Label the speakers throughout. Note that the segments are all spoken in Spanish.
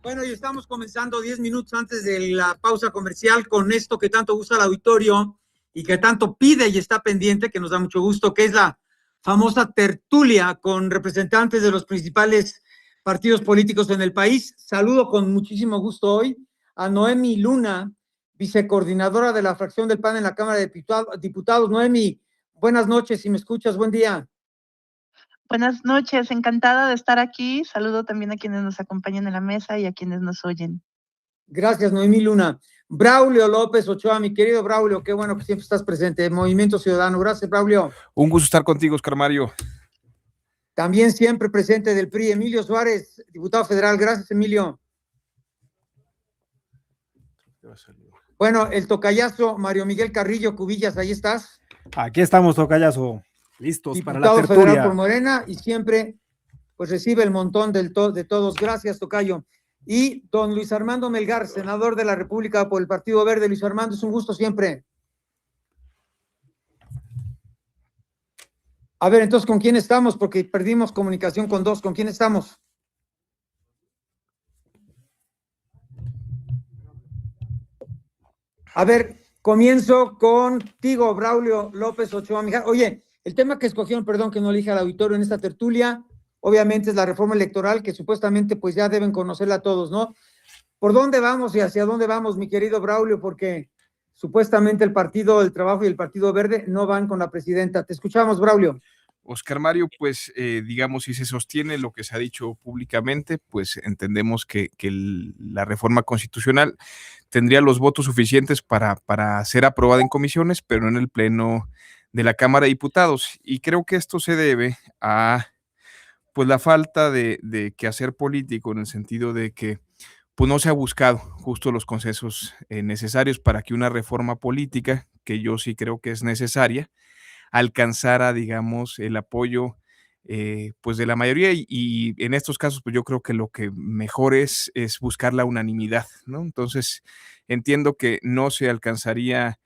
Speaker 1: Bueno, y estamos comenzando 10 minutos antes de la pausa comercial con esto que tanto gusta al auditorio y que tanto pide y está pendiente, que nos da mucho gusto, que es la famosa tertulia con representantes de los principales partidos políticos en el país. Saludo con muchísimo gusto hoy a Noemi Luna, vicecoordinadora de la fracción del PAN en la Cámara de Diputados. Noemi, buenas noches, si me escuchas, buen día.
Speaker 2: Buenas noches, encantada de estar aquí. Saludo también a quienes nos acompañan en la mesa y a quienes nos oyen.
Speaker 1: Gracias, Noemí Luna. Braulio López Ochoa, mi querido Braulio, qué bueno que siempre estás presente. Movimiento Ciudadano, gracias, Braulio.
Speaker 3: Un gusto estar contigo, Oscar Mario.
Speaker 1: También siempre presente del PRI, Emilio Suárez, diputado federal. Gracias, Emilio. Bueno, el tocayazo Mario Miguel Carrillo Cubillas, ahí estás.
Speaker 4: Aquí estamos, tocayazo, listos
Speaker 1: diputado
Speaker 4: para la tertulia.
Speaker 1: Federal por Morena y siempre pues recibe el montón de todos. Gracias, tocayo. Y don Luis Armando Melgar, senador de la República por el Partido Verde. Luis Armando, es un gusto siempre. A ver, entonces, ¿con quién estamos? Porque perdimos comunicación con dos. ¿Con quién estamos? A ver, comienzo contigo, Braulio López Ochoa. Oye, el tema que escogieron, perdón que no elige al auditorio en esta tertulia, obviamente es la reforma electoral, que supuestamente pues ya deben conocerla todos, ¿no? ¿Por dónde vamos y hacia dónde vamos, mi querido Braulio? Porque supuestamente el Partido del Trabajo y el Partido Verde no van con la presidenta. Te escuchamos, Braulio.
Speaker 3: Oscar Mario, pues digamos, si se sostiene lo que se ha dicho públicamente, pues entendemos que la reforma constitucional tendría los votos suficientes para ser aprobada en comisiones, pero en el pleno de la Cámara de Diputados. Y creo que esto se debe a pues la falta de quehacer político, en el sentido de que pues no se ha buscado justo los consensos necesarios para que una reforma política, que yo sí creo que es necesaria, alcanzara, digamos, el apoyo pues de la mayoría, y en estos casos pues yo creo que lo que mejor es buscar la unanimidad, ¿no? Entonces entiendo que no se alcanzaría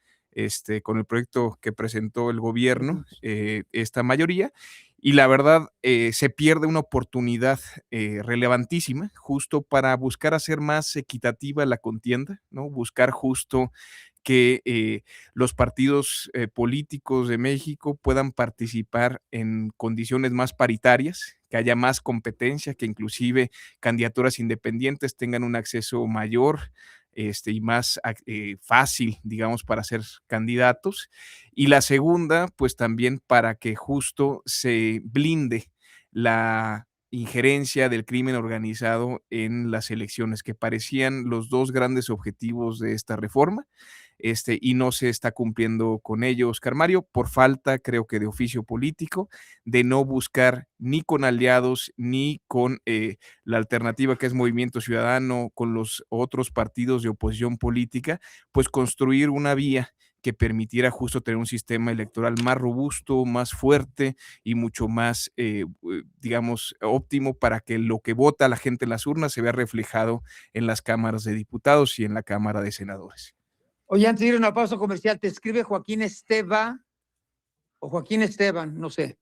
Speaker 3: con el proyecto que presentó el gobierno esta mayoría, y la verdad se pierde una oportunidad relevantísima justo para buscar hacer más equitativa la contienda, ¿no? Buscar justo que los partidos políticos de México puedan participar en condiciones más paritarias, que haya más competencia, que inclusive candidaturas independientes tengan un acceso mayor y más fácil, digamos, para ser candidatos. Y la segunda, pues también para que justo se blinde la injerencia del crimen organizado en las elecciones, que parecían los dos grandes objetivos de esta reforma. Y no se está cumpliendo con ello, Oscar Mario, por falta, creo que de oficio político, de no buscar ni con aliados, ni con la alternativa que es Movimiento Ciudadano, con los otros partidos de oposición política, pues construir una vía que permitiera justo tener un sistema electoral más robusto, más fuerte y mucho más, digamos, óptimo, para que lo que vota la gente en las urnas se vea reflejado en las cámaras de diputados y en la Cámara de Senadores.
Speaker 1: Oye, antes de ir a una pausa comercial, te escribe Joaquín Esteban o Joaquín Esteban, no sé,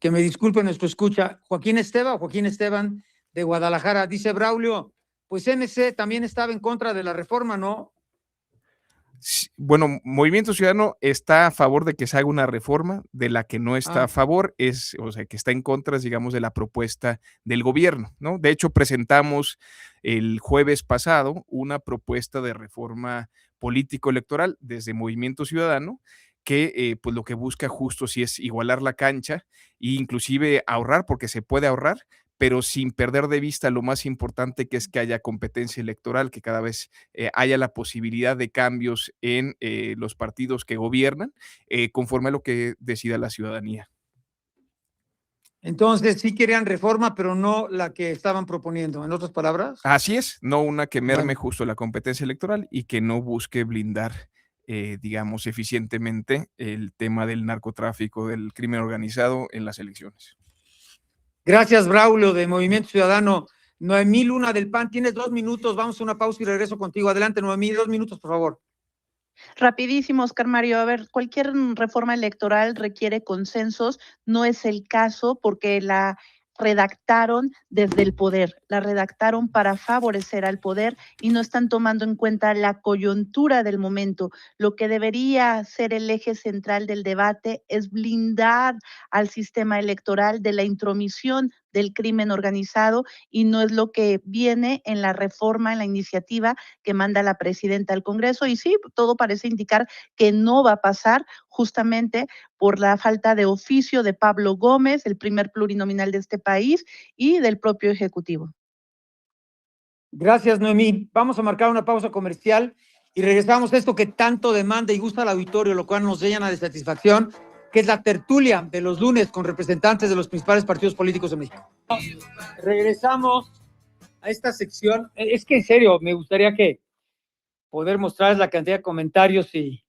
Speaker 1: que me disculpe nuestro escucha, Joaquín Esteban o Joaquín Esteban de Guadalajara. Dice Braulio, pues MC también estaba en contra de la reforma, ¿no?
Speaker 3: Bueno, Movimiento Ciudadano está a favor de que se haga una reforma. De la que no está a favor o sea, que está en contra, digamos, de la propuesta del gobierno, ¿no? De hecho, presentamos el jueves pasado una propuesta de reforma político-electoral desde Movimiento Ciudadano, que pues lo que busca justo sí es igualar la cancha e inclusive ahorrar, porque se puede ahorrar, pero sin perder de vista lo más importante, que es que haya competencia electoral, que cada vez haya la posibilidad de cambios en los partidos que gobiernan, conforme a lo que decida la ciudadanía.
Speaker 1: Entonces sí querían reforma, pero no la que estaban proponiendo, en otras palabras.
Speaker 3: Así es, no una que merme justo la competencia electoral y que no busque blindar, digamos, eficientemente el tema del narcotráfico, del crimen organizado en las elecciones.
Speaker 1: Gracias, Braulio, de Movimiento Ciudadano. Noemí Luna del PAN, tienes 2 minutos, vamos a una pausa y regreso contigo. Adelante, Noemí, 2 minutos, por favor.
Speaker 2: Rapidísimo, Oscar Mario. A ver, cualquier reforma electoral requiere consensos, no es el caso porque la redactaron desde el poder, la redactaron para favorecer al poder y no están tomando en cuenta la coyuntura del momento. Lo que debería ser el eje central del debate es blindar al sistema electoral de la intromisión del crimen organizado y no es lo que viene en la reforma, en la iniciativa que manda la presidenta al Congreso. Y sí, todo parece indicar que no va a pasar justamente por la falta de oficio de Pablo Gómez, el primer plurinominal de este país, y del propio Ejecutivo.
Speaker 1: Gracias, Noemí. Vamos a marcar una pausa comercial y regresamos a esto que tanto demanda y gusta al auditorio, lo cual nos llena de satisfacción, que es la tertulia de los lunes con representantes de los principales partidos políticos de México. Regresamos a esta sección. Es que en serio, me gustaría que poder mostrarles la cantidad de comentarios y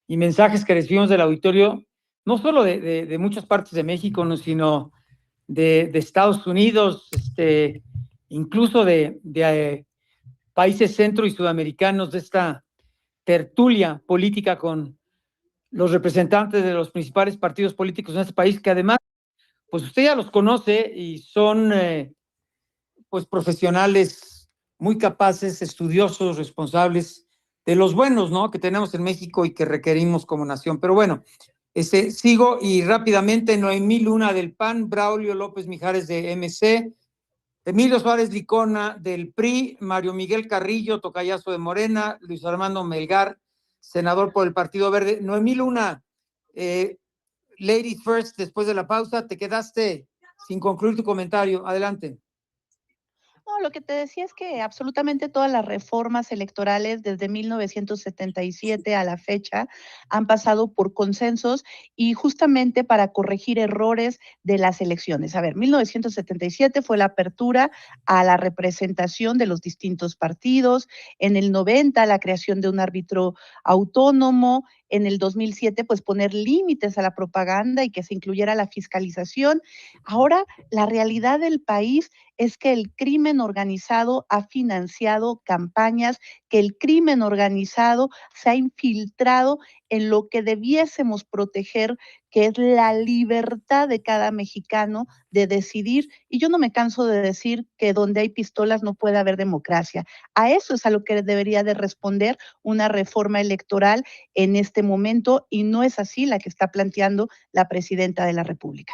Speaker 1: mensajes que recibimos del auditorio, no solo de muchas partes de México, no, sino de Estados Unidos, incluso de países centro y sudamericanos, de esta tertulia política con los representantes de los principales partidos políticos en este país, que además, pues usted ya los conoce y son pues profesionales muy capaces, estudiosos, responsables, de los buenos, ¿no?, que tenemos en México y que requerimos como nación. Pero bueno, sigo y rápidamente: Noemí Luna del PAN, Braulio López Mijares de MC, Emilio Suárez Licona del PRI, Mario Miguel Carrillo, tocayazo de Morena, Luis Armando Melgar, senador por el Partido Verde. Noemí Luna, ladies first, después de la pausa, te quedaste sin concluir tu comentario. Adelante.
Speaker 2: No, lo que te decía es que absolutamente todas las reformas electorales desde 1977 a la fecha han pasado por consensos y justamente para corregir errores de las elecciones. A ver, 1977 fue la apertura a la representación de los distintos partidos, en el 90 la creación de un árbitro autónomo, en el 2007 pues poner límites a la propaganda y que se incluyera la fiscalización. Ahora la realidad del país es que el crimen organizado ha financiado campañas, que el crimen organizado se ha infiltrado en lo que debiésemos proteger, que es la libertad de cada mexicano de decidir. Y yo no me canso de decir que donde hay pistolas no puede haber democracia. A eso es a lo que debería de responder una reforma electoral en este momento, y no es así la que está planteando la presidenta de la República.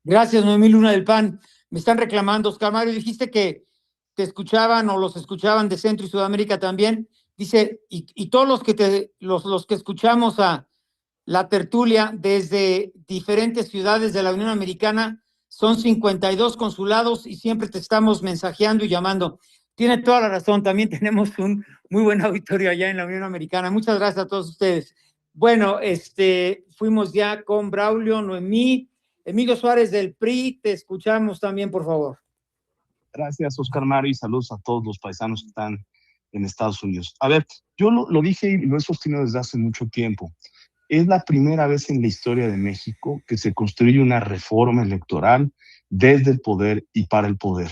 Speaker 1: Gracias, Noemí Luna del PAN. Me están reclamando, Oscar Mario, dijiste que te escuchaban o los escuchaban de Centro y Sudamérica también. Dice, y todos los que escuchamos a la tertulia desde diferentes ciudades de la Unión Americana, son 52 consulados y siempre te estamos mensajeando y llamando. Tiene toda la razón, también tenemos un muy buen auditorio allá en la Unión Americana. Muchas gracias a todos ustedes. Bueno, fuimos ya con Braulio, Noemí. Emilio Suárez del PRI, te escuchamos también, por favor.
Speaker 5: Gracias, Oscar Mario, y saludos a todos los paisanos que están en Estados Unidos. A ver, yo lo dije y lo he sostenido desde hace mucho tiempo. Es la primera vez en la historia de México que se construye una reforma electoral desde el poder y para el poder.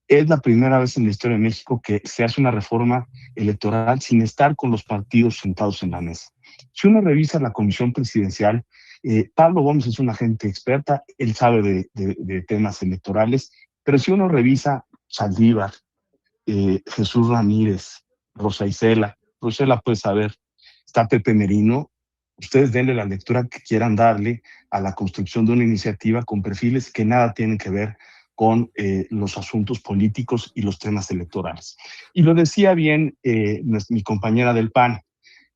Speaker 5: Es la primera vez en la historia de México que se hace una reforma electoral sin estar con los partidos sentados en la mesa. Si uno revisa la comisión presidencial, Pablo Gómez es una gente experta, él sabe de temas electorales, pero si uno revisa Saldívar, Jesús Ramírez, Rosa Isela puede saber, está Pepe Merino, ustedes denle la lectura que quieran darle a la construcción de una iniciativa con perfiles que nada tienen que ver con los asuntos políticos y los temas electorales. Y lo decía bien mi compañera del PAN,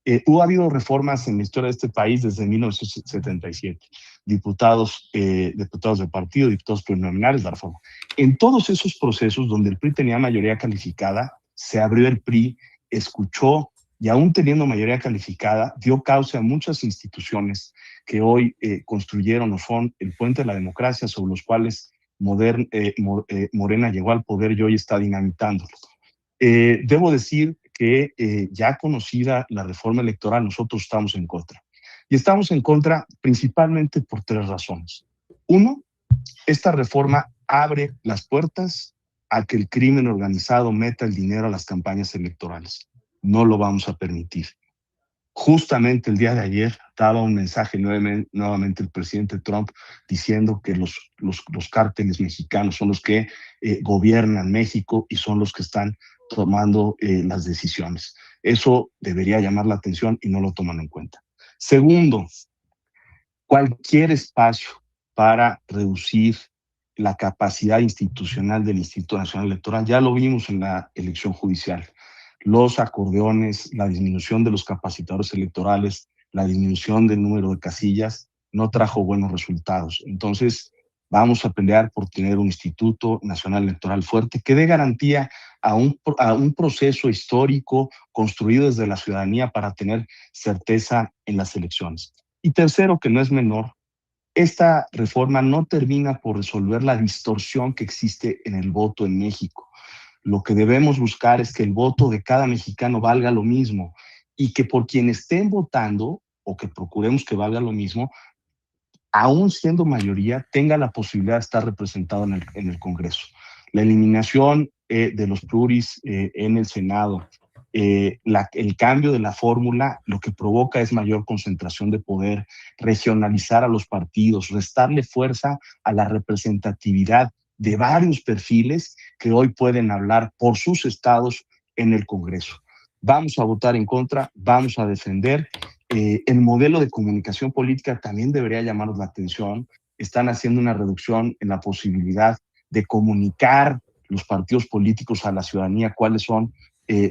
Speaker 5: ha habido reformas en la historia de este país desde 1977, diputados del partido, diputados plurinominales, la reforma. En todos esos procesos donde el PRI tenía mayoría calificada, se abrió el PRI, escuchó, y aún teniendo mayoría calificada, dio causa a muchas instituciones que hoy construyeron o son el puente de la democracia sobre los cuales Morena llegó al poder y hoy está dinamitándolo. Debo decir que ya conocida la reforma electoral, nosotros estamos en contra. Y estamos en contra principalmente por tres razones. Uno, esta reforma abre las puertas a que el crimen organizado meta el dinero a las campañas electorales. No lo vamos a permitir. Justamente el día de ayer daba un mensaje nuevamente el presidente Trump diciendo que los cárteles mexicanos son los que gobiernan México y son los que están tomando las decisiones. Eso debería llamar la atención y no lo toman en cuenta. Segundo, cualquier espacio para reducir la capacidad institucional del Instituto Nacional Electoral, ya lo vimos en la elección judicial, los acordeones, la disminución de los capacitadores electorales, la disminución del número de casillas, no trajo buenos resultados. Entonces, vamos a pelear por tener un Instituto Nacional Electoral fuerte que dé garantía a un proceso histórico construido desde la ciudadanía para tener certeza en las elecciones. Y tercero, que no es menor, esta reforma no termina por resolver la distorsión que existe en el voto en México. Lo que debemos buscar es que el voto de cada mexicano valga lo mismo y que por quien estén votando, o que procuremos que valga lo mismo, aún siendo mayoría, tenga la posibilidad de estar representado en el Congreso. La eliminación de los pluris en el Senado, el cambio de la fórmula, lo que provoca es mayor concentración de poder, regionalizar a los partidos, restarle fuerza a la representatividad de varios perfiles que hoy pueden hablar por sus estados en el Congreso. Vamos a votar en contra, vamos a defender. El modelo de comunicación política también debería llamarnos la atención. Están haciendo una reducción en la posibilidad de comunicar los partidos políticos a la ciudadanía cuáles son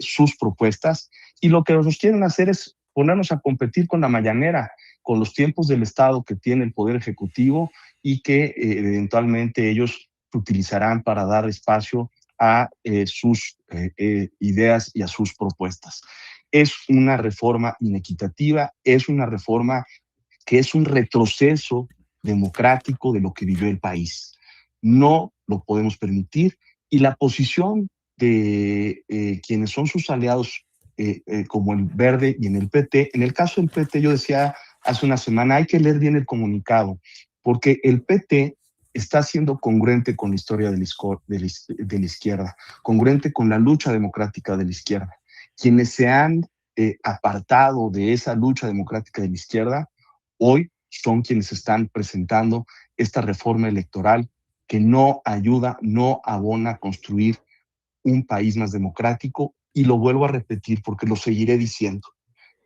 Speaker 5: sus propuestas, y lo que nos quieren hacer es ponernos a competir con la mañanera, con los tiempos del Estado que tiene el Poder Ejecutivo y que eventualmente ellos utilizarán para dar espacio a sus ideas y a sus propuestas. Es una reforma inequitativa, es una reforma que es un retroceso democrático de lo que vivió el país. No lo podemos permitir, y la posición de quienes son sus aliados, como el Verde y en el PT, en el caso del PT yo decía hace una semana, hay que leer bien el comunicado, porque el PT está siendo congruente con la historia de la izquierda, congruente con la lucha democrática de la izquierda. Quienes se han apartado de esa lucha democrática de la izquierda, hoy son quienes están presentando esta reforma electoral que no ayuda, no abona a construir un país más democrático, y lo vuelvo a repetir porque lo seguiré diciendo.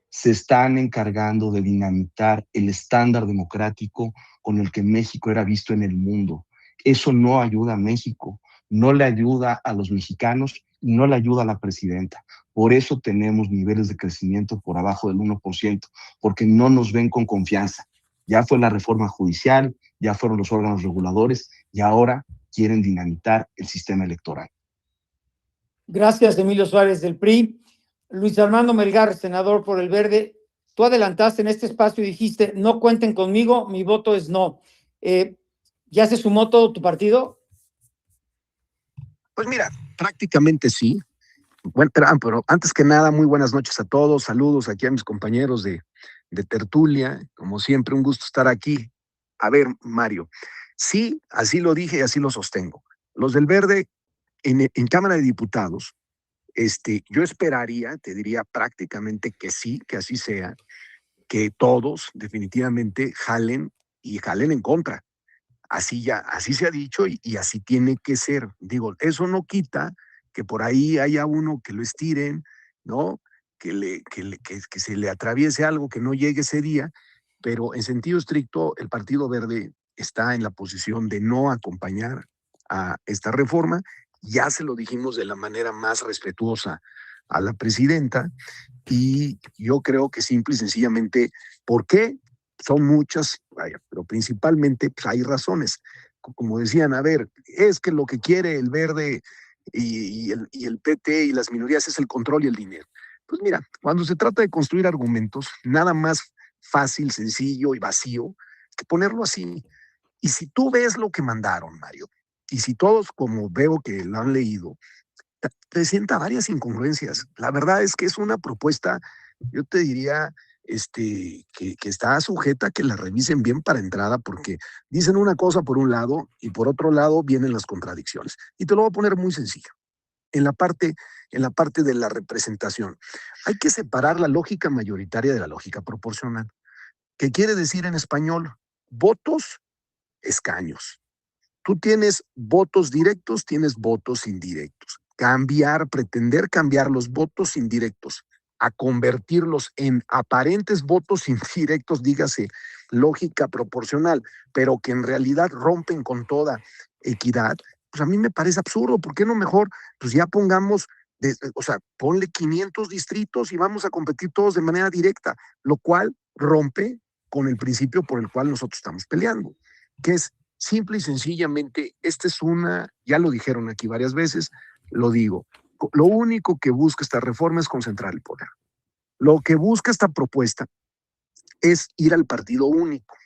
Speaker 5: Se están encargando de dinamitar el estándar democrático con el que México era visto en el mundo. Eso no ayuda a México, no le ayuda a los mexicanos y no le ayuda a la presidenta. Por eso tenemos niveles de crecimiento por abajo del 1%, porque no nos ven con confianza. Ya fue la reforma judicial, ya fueron los órganos reguladores y ahora quieren dinamitar el sistema electoral.
Speaker 6: Gracias, Emilio Suárez del PRI. Luis Armando Melgar, senador por el Verde, tú adelantaste en este espacio y dijiste, no cuenten conmigo, mi voto es no. ¿Ya se sumó todo tu partido?
Speaker 7: Pues mira, prácticamente sí. Bueno, pero antes que nada, muy buenas noches a todos, saludos aquí a mis compañeros de tertulia, como siempre, un gusto estar aquí. A ver, Mario, sí, así lo dije y así lo sostengo. Los del Verde en Cámara de Diputados, yo esperaría, te diría prácticamente que sí, que así sea, que todos definitivamente jalen y jalen en contra. Así se ha dicho y así tiene que ser. Digo, eso no quita que por ahí haya uno que lo estiren, ¿no? Que se le atraviese algo que no llegue ese día, pero en sentido estricto el Partido Verde está en la posición de no acompañar a esta reforma. Ya se lo dijimos de la manera más respetuosa a la presidenta, y yo creo que simple y sencillamente, ¿por qué? Son muchas, vaya, pero principalmente pues, hay razones. Como decían, a ver, es que lo que quiere el Verde y el PT y las minorías es el control y el dinero. Pues mira, cuando se trata de construir argumentos, nada más fácil, sencillo y vacío que ponerlo así. Y si tú ves lo que mandaron, Mario, y si todos, como veo que lo han leído, presenta varias incongruencias. La verdad es que es una propuesta, yo te diría, que está sujeta a que la revisen bien para entrada, porque dicen una cosa por un lado y por otro lado vienen las contradicciones. Y te lo voy a poner muy sencillo. en la parte de la representación. Hay que separar la lógica mayoritaria de la lógica proporcional. ¿Qué quiere decir en español? Votos, escaños. Tú tienes votos directos, tienes votos indirectos. Pretender cambiar los votos indirectos a convertirlos en aparentes votos indirectos, dígase lógica proporcional, pero que en realidad rompen con toda equidad, pues a mí me parece absurdo. ¿Por qué no mejor, pues ya pongamos, ponle 500 distritos y vamos a competir todos de manera directa, lo cual rompe con el principio por el cual nosotros estamos peleando, que es simple y sencillamente, ya lo dijeron aquí varias veces, lo digo, lo único que busca esta reforma es concentrar el poder. Lo que busca esta propuesta es ir al partido único.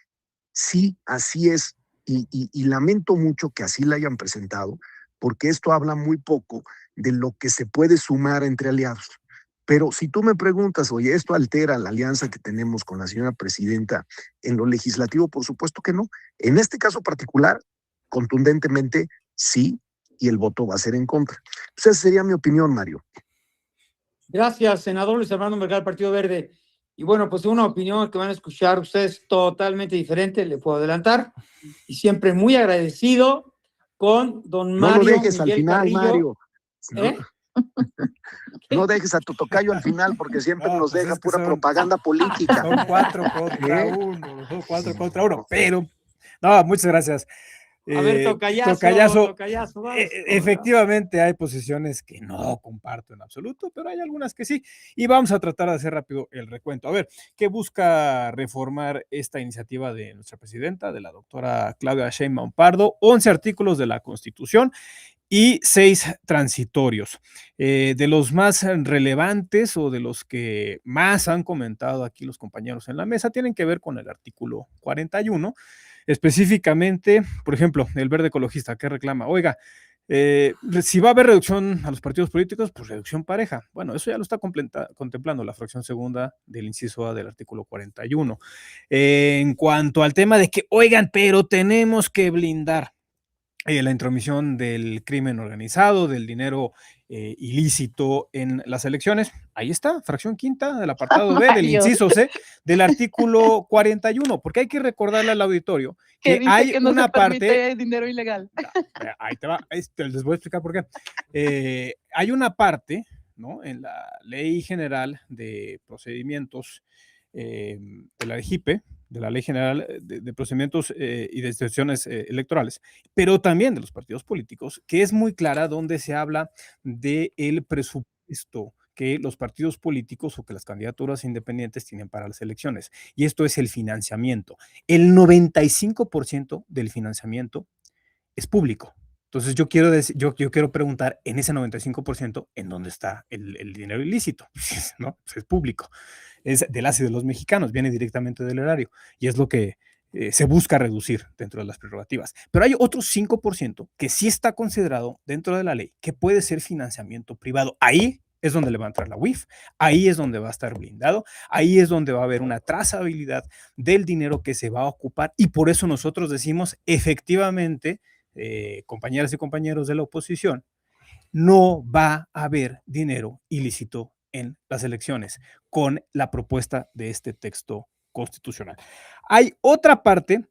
Speaker 7: Sí, así es, y lamento mucho que así la hayan presentado, porque esto habla muy poco de lo que se puede sumar entre aliados. Pero si tú me preguntas, oye, ¿esto altera la alianza que tenemos con la señora presidenta en lo legislativo? Por supuesto que no. En este caso particular, contundentemente, sí, y el voto va a ser en contra. Esa sería mi opinión, Mario.
Speaker 6: Gracias, senador Luis Armando Melgar, Partido Verde. Y bueno, pues una opinión que van a escuchar ustedes totalmente diferente, le puedo adelantar. Y siempre muy agradecido con don Mario.
Speaker 7: No lo dejes
Speaker 6: Miguel
Speaker 7: al final,
Speaker 6: Carrillo.
Speaker 7: Mario.
Speaker 6: ¿Eh?
Speaker 7: No dejes a tu tocayo al final, porque siempre nos
Speaker 4: pues
Speaker 7: deja
Speaker 4: es que
Speaker 7: pura propaganda política.
Speaker 4: Son 4 contra 1, son 4 contra 1, pero no, muchas gracias.
Speaker 6: A ver, tocayazo, vamos.
Speaker 4: Efectivamente hay posiciones que no comparto en absoluto, pero hay algunas que sí, y vamos a tratar de hacer rápido el recuento. A ver, ¿qué busca reformar esta iniciativa de nuestra presidenta, de la doctora Claudia Sheinbaum Pardo? 11 artículos de la Constitución y 6 transitorios. De los más relevantes o de los que más han comentado aquí los compañeros en la mesa, tienen que ver con el artículo 41, específicamente, por ejemplo, el Verde Ecologista, que reclama, oiga, si va a haber reducción a los partidos políticos, pues reducción pareja. Bueno, eso ya lo está contemplando la fracción segunda del inciso A del artículo 41. En cuanto al tema de que, oigan, pero tenemos que blindar la intromisión del crimen organizado, del dinero ilícito en las elecciones. Ahí está, fracción quinta del apartado B del inciso C del artículo 41, porque hay que recordarle al auditorio que
Speaker 2: dice
Speaker 4: hay
Speaker 2: que no
Speaker 4: una
Speaker 2: se permite
Speaker 4: parte...
Speaker 2: dinero ilegal.
Speaker 4: Ahí te va, les voy a explicar por qué. Hay una parte, ¿no?, en la Ley General de Procedimientos de la DGIPE, de la Ley General de Procedimientos y de Instituciones Electorales, pero también de los partidos políticos, que es muy clara donde se habla del presupuesto que los partidos políticos o que las candidaturas independientes tienen para las elecciones. Y esto es el financiamiento. El 95% del financiamiento es público. Entonces yo quiero preguntar, en ese 95%, ¿en dónde está el dinero ilícito? ¿No? Pues es público. Es de las y de los mexicanos, viene directamente del erario, y es lo que se busca reducir dentro de las prerrogativas. Pero hay otro 5% que sí está considerado dentro de la ley, que puede ser financiamiento privado. Ahí es donde le va a entrar la UIF, ahí es donde va a estar blindado, ahí es donde va a haber una trazabilidad del dinero que se va a ocupar, y por eso nosotros decimos, efectivamente, compañeras y compañeros de la oposición, no va a haber dinero ilícito en las elecciones con la propuesta de este texto constitucional. Hay otra parte.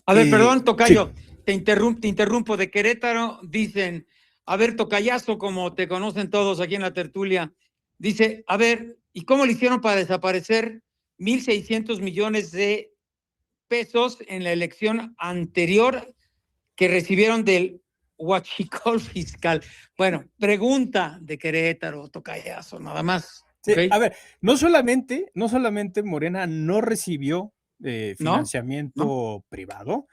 Speaker 6: A ver, perdón, tocayo,
Speaker 4: sí.
Speaker 6: te interrumpo. De Querétaro dicen, a ver, tocayazo, como te conocen todos aquí en la tertulia, dice, a ver, ¿y cómo le hicieron para desaparecer 1,600 millones de pesos en la elección anterior que recibieron del huachicol fiscal? Bueno, pregunta de Querétaro, tocayazo, nada más.
Speaker 4: Sí,
Speaker 6: ¿Okay?
Speaker 4: a ver, no solamente Morena no recibió financiamiento privado,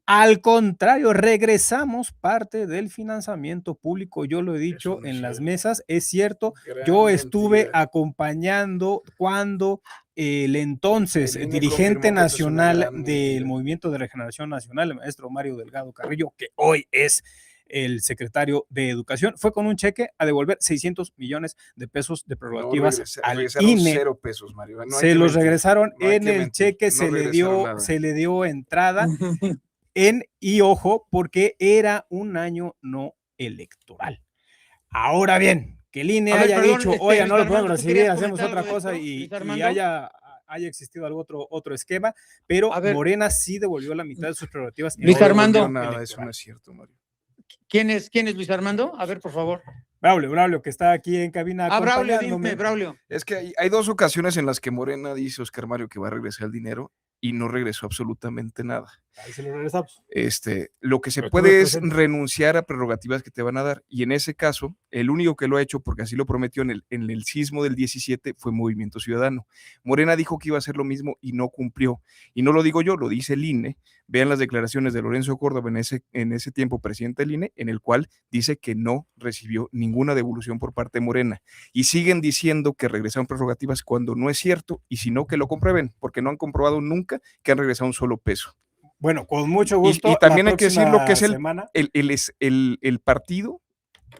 Speaker 4: al contrario, regresamos parte del financiamiento público. Yo lo he dicho en las mesas, es cierto, yo estuve acompañando cuando el entonces dirigente nacional del Movimiento de Regeneración Nacional, el maestro Mario Delgado Carrillo, que hoy es el secretario de Educación, fue con un cheque a devolver 600 millones de pesos de prerrogativas al INE.
Speaker 3: 0 pesos, Mario.
Speaker 4: Se los regresaron en el cheque, se le dio entrada y ojo, porque era un año no electoral. Ahora bien, que el INE
Speaker 6: A ver,
Speaker 4: haya
Speaker 6: perdón,
Speaker 4: dicho, oiga,
Speaker 6: Luis
Speaker 4: no lo podemos
Speaker 6: Armando, ¿tú
Speaker 4: recibir,
Speaker 6: querías
Speaker 4: hacemos
Speaker 6: comentar
Speaker 4: otra
Speaker 6: algo de
Speaker 4: cosa
Speaker 6: esto,
Speaker 4: y
Speaker 6: Luis Armando?
Speaker 4: haya existido algún otro esquema, pero
Speaker 6: A ver,
Speaker 4: Morena sí devolvió la mitad de sus prerrogativas en
Speaker 6: Luis
Speaker 3: No
Speaker 4: el
Speaker 3: devolvió
Speaker 6: Armando.
Speaker 3: nada, eso no es cierto, Mario.
Speaker 6: ¿quién es Luis Armando? A ver, por favor.
Speaker 4: Braulio, que está aquí en cabina
Speaker 6: Braulio,
Speaker 4: acompañándome.
Speaker 6: dime, Braulio.
Speaker 3: Es que hay dos ocasiones en las que Morena dice, Oscar Mario, que va a regresar el dinero y no regresó absolutamente nada.
Speaker 4: Ahí se lo regresamos.
Speaker 3: Lo que se
Speaker 4: Pero
Speaker 3: puede
Speaker 4: estuve
Speaker 3: es
Speaker 4: presente.
Speaker 3: renunciar a prerrogativas que te van a dar. Y en ese caso, el único que lo ha hecho, porque así lo prometió en el sismo del 17, fue Movimiento Ciudadano. Morena dijo que iba a hacer lo mismo y no cumplió. Y no lo digo yo, lo dice el INE. Vean las declaraciones de Lorenzo Córdoba en ese tiempo presidente del INE, en el cual dice que no recibió ninguna devolución por parte de Morena. Y siguen diciendo que regresaron prerrogativas cuando no es cierto, y si no, que lo comprueben, porque no han comprobado nunca que han regresado un solo peso.
Speaker 4: Bueno, con mucho gusto.
Speaker 3: Y también hay que decir lo que es
Speaker 4: semana.
Speaker 3: el partido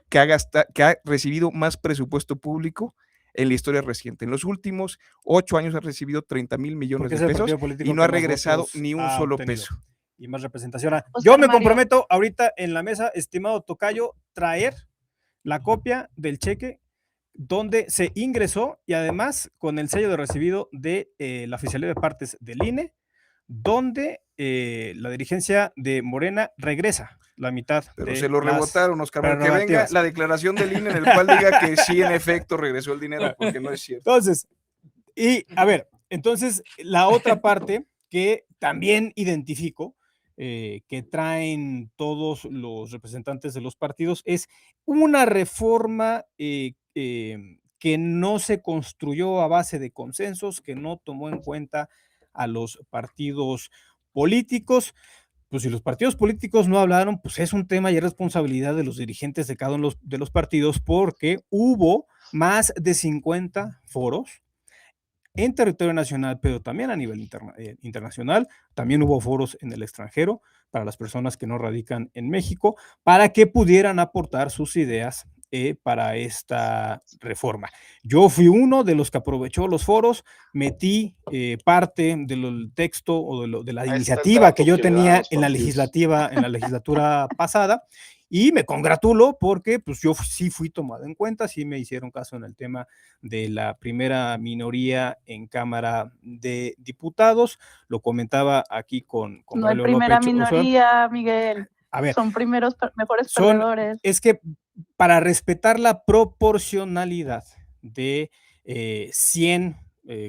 Speaker 3: que ha recibido más presupuesto público en la historia reciente. En los últimos 8 años ha recibido 30,000 millones
Speaker 4: Porque
Speaker 3: de
Speaker 4: es el
Speaker 3: pesos
Speaker 4: partido político
Speaker 3: y no
Speaker 4: que
Speaker 3: ha
Speaker 4: más
Speaker 3: regresado
Speaker 4: votos
Speaker 3: ni un
Speaker 4: ha
Speaker 3: solo
Speaker 4: obtenido
Speaker 3: peso.
Speaker 4: y más representación. Yo
Speaker 2: Oscar
Speaker 4: me
Speaker 2: Mario.
Speaker 4: comprometo ahorita en la mesa, estimado tocayo, traer la copia del cheque donde se ingresó y además con el sello de recibido de la Oficialía de Partes del INE, donde la dirigencia de Morena regresa la mitad
Speaker 3: Pero
Speaker 4: de
Speaker 3: se lo
Speaker 4: las
Speaker 3: rebotaron, Oscar Mario. Que venga
Speaker 4: prerrogativas.
Speaker 3: la declaración del INE en el cual diga que sí, en efecto, regresó el dinero, porque no es cierto.
Speaker 4: Entonces, y a ver, entonces la otra parte que también identifico que traen todos los representantes de los partidos es una reforma que no se construyó a base de consensos, que no tomó en cuenta a los partidos políticos. Pues si los partidos políticos no hablaron, pues es un tema y es responsabilidad de los dirigentes de cada uno de los partidos, porque hubo más de 50 foros en territorio nacional, pero también a nivel internacional. También hubo foros en el extranjero para las personas que no radican en México, para que pudieran aportar sus ideas para esta reforma. Yo fui uno de los que aprovechó los foros, metí parte del texto o de la iniciativa que yo tenía en la legislatura pasada, y me congratulo porque pues yo sí fui tomado en cuenta, sí me hicieron caso en el tema de la primera minoría en Cámara de Diputados. Lo comentaba aquí con
Speaker 2: No hay
Speaker 4: Braulio
Speaker 2: primera
Speaker 4: López Ochoa.
Speaker 2: minoría, Miguel.
Speaker 4: A ver,
Speaker 2: Son mejores perdedores.
Speaker 4: es que para respetar la proporcionalidad de 100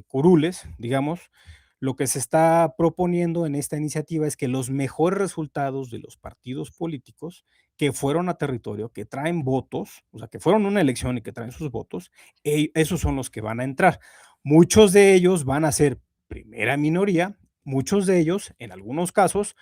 Speaker 4: curules, digamos, lo que se está proponiendo en esta iniciativa es que los mejores resultados de los partidos políticos que fueron a territorio, que traen votos, o sea, que fueron a una elección y que traen sus votos, esos son los que van a entrar. Muchos de ellos van a ser primera minoría, muchos de ellos, en algunos casos,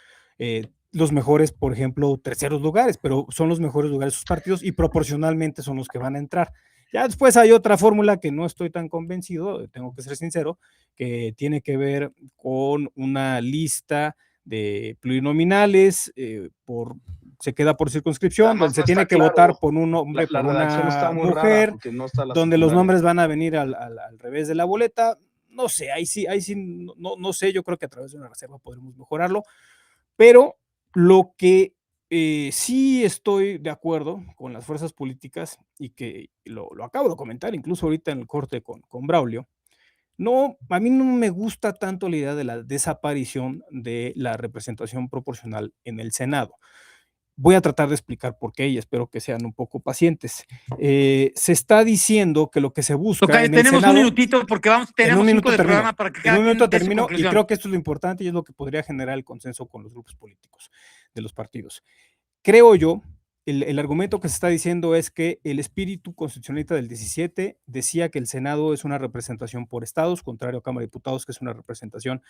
Speaker 4: los mejores, por ejemplo, terceros lugares, pero son los mejores lugares de sus partidos y proporcionalmente son los que van a entrar. Ya después hay otra fórmula que no estoy tan convencido, tengo que ser sincero, que tiene que ver con una lista de plurinominales, se queda por circunscripción,
Speaker 5: Además,
Speaker 4: donde se
Speaker 5: no
Speaker 4: tiene
Speaker 5: está
Speaker 4: que
Speaker 5: claro.
Speaker 4: votar por un hombre,
Speaker 5: La
Speaker 4: por
Speaker 5: redacción
Speaker 4: una
Speaker 5: está muy rara
Speaker 4: mujer,
Speaker 5: porque no está la
Speaker 4: donde los
Speaker 5: secundaria.
Speaker 4: nombres van a venir al revés de la boleta. No sé, ahí sí, no sé, yo creo que a través de una reserva podremos mejorarlo, pero lo que sí estoy de acuerdo con las fuerzas políticas y que lo acabo de comentar incluso ahorita en el corte con Braulio, no, a mí no me gusta tanto la idea de la desaparición de la representación proporcional en el Senado. Voy a tratar de explicar por qué y espero que sean un poco pacientes. Se está diciendo que lo que se busca
Speaker 6: Tocayo,
Speaker 4: en el
Speaker 6: tenemos
Speaker 4: Senado...
Speaker 6: un minutito porque tenemos 5 de programa para que
Speaker 4: En
Speaker 6: cada
Speaker 4: un
Speaker 6: quien
Speaker 4: minuto
Speaker 6: dé su
Speaker 4: termino y
Speaker 6: conclusión.
Speaker 4: creo que esto es lo importante y es lo que podría generar el consenso con los grupos políticos de los partidos. Creo yo, el argumento que se está diciendo es que el espíritu constitucionalista del 17 decía que el Senado es una representación por estados, contrario a Cámara de Diputados, que es una representación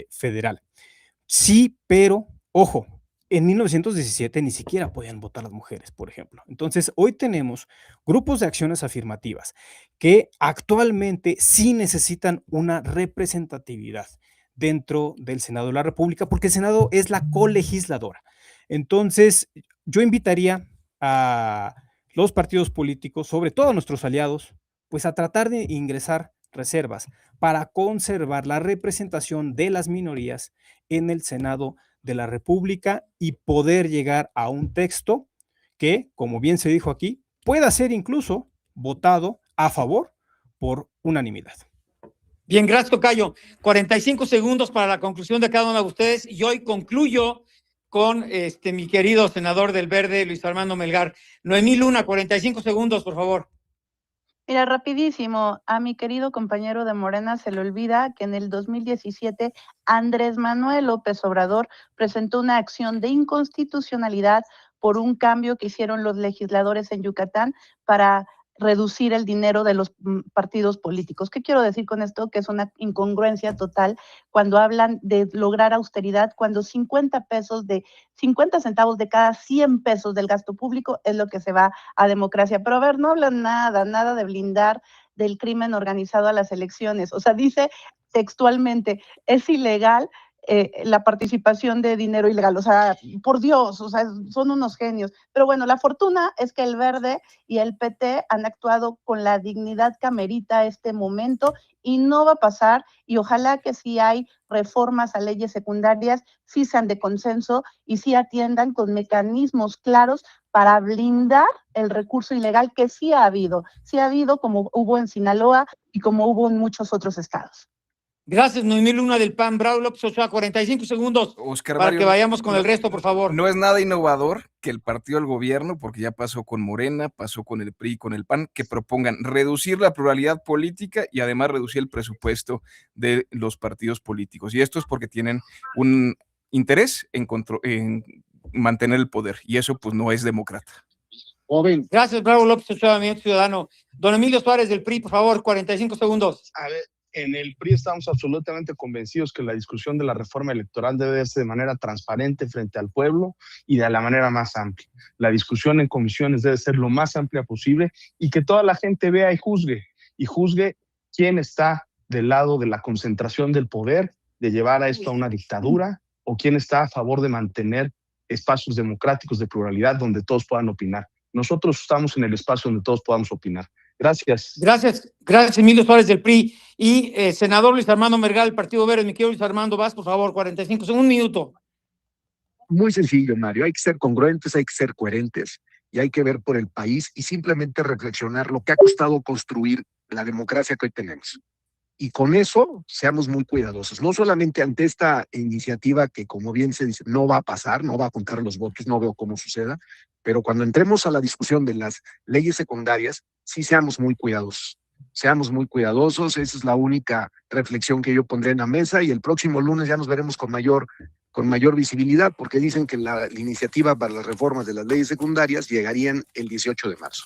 Speaker 4: federal. Sí, pero, ojo, en 1917 ni siquiera podían votar las mujeres, por ejemplo. Entonces, hoy tenemos grupos de acciones afirmativas que actualmente sí necesitan una representatividad dentro del Senado de la República, porque el Senado es la colegisladora. Entonces, yo invitaría a los partidos políticos, sobre todo a nuestros aliados, pues a tratar de ingresar reservas para conservar la representación de las minorías en el Senado de la República y poder llegar a un texto que, como bien se dijo aquí, pueda ser incluso votado a favor por unanimidad.
Speaker 6: Bien, gracias, tocayo. 45 segundos para la conclusión de cada uno de ustedes y hoy concluyo con mi querido senador del Verde, Luis Armando Melgar. Noemí Luna, 45 segundos, por favor.
Speaker 2: Mira, rapidísimo, a mi querido compañero de Morena se le olvida que en el 2017 Andrés Manuel López Obrador presentó una acción de inconstitucionalidad por un cambio que hicieron los legisladores en Yucatán para reducir el dinero de los partidos políticos. ¿Qué quiero decir con esto? Que es una incongruencia total cuando hablan de lograr austeridad, cuando 50 centavos de cada 100 pesos del gasto público es lo que se va a democracia. Pero a ver, no hablan nada de blindar del crimen organizado a las elecciones. O sea, dice textualmente, es ilegal la participación de dinero ilegal, o sea, por Dios, o sea, son unos genios. Pero bueno, la fortuna es que el Verde y el PT han actuado con la dignidad que amerita este momento y no va a pasar, y ojalá que si hay reformas a leyes secundarias, sí sean de consenso y sí atiendan con mecanismos claros para blindar el recurso ilegal que sí ha habido como hubo en Sinaloa y como hubo en muchos otros estados.
Speaker 6: Gracias, Noemí Luna del PAN. Braulio López Ochoa, 45 segundos
Speaker 3: Oscar
Speaker 6: para
Speaker 3: Mario,
Speaker 6: que vayamos con el resto, por favor.
Speaker 3: No es nada innovador que el partido del gobierno, porque ya pasó con Morena, pasó con el PRI, con el PAN, que propongan reducir la pluralidad política y además reducir el presupuesto de los partidos políticos. Y esto es porque tienen un interés en mantener el poder, y eso pues no es demócrata.
Speaker 6: Joven. Gracias, Braulio López Ochoa, mi ciudadano. Don Emilio Suárez del PRI, por favor, 45 segundos.
Speaker 5: A ver, en el PRI estamos absolutamente convencidos que la discusión de la reforma electoral debe darse de manera transparente frente al pueblo y de la manera más amplia. La discusión en comisiones debe ser lo más amplia posible y que toda la gente vea y juzgue quién está del lado de la concentración del poder, de llevar a esto a una dictadura, o quién está a favor de mantener espacios democráticos de pluralidad donde todos puedan opinar. Nosotros estamos en el espacio donde todos podamos opinar. Gracias.
Speaker 6: Gracias, Emilio Suárez del PRI. Y senador Luis Armando Melgar del Partido Verde. Mi querido Luis Armando, vas, por favor, 45 segundos, un minuto.
Speaker 7: Muy sencillo, Mario. Hay que ser congruentes, hay que ser coherentes y hay que ver por el país y simplemente reflexionar lo que ha costado construir la democracia que hoy tenemos. Y con eso seamos muy cuidadosos, no solamente ante esta iniciativa que, como bien se dice, no va a pasar, no va a contar los votos, no veo cómo suceda, pero cuando entremos a la discusión de las leyes secundarias, sí seamos muy cuidadosos. Seamos muy cuidadosos, esa es la única reflexión que yo pondré en la mesa, y el próximo lunes ya nos veremos con mayor visibilidad, porque dicen que la iniciativa para las reformas de las leyes secundarias llegarían el 18 de marzo.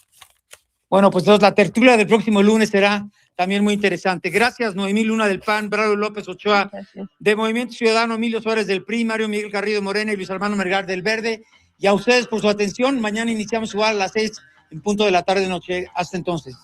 Speaker 6: Bueno, pues entonces la tertulia del próximo lunes será también muy interesante. Gracias, Noemí Luna del PAN, Braulio López Ochoa de Movimiento Ciudadano, Emilio Suárez del PRI, Mario Miguel Garrido Morena y Luis Armando Melgar del Verde. Y a ustedes por su atención. Mañana iniciamos igual a las 6 en punto de la tarde noche. Hasta entonces.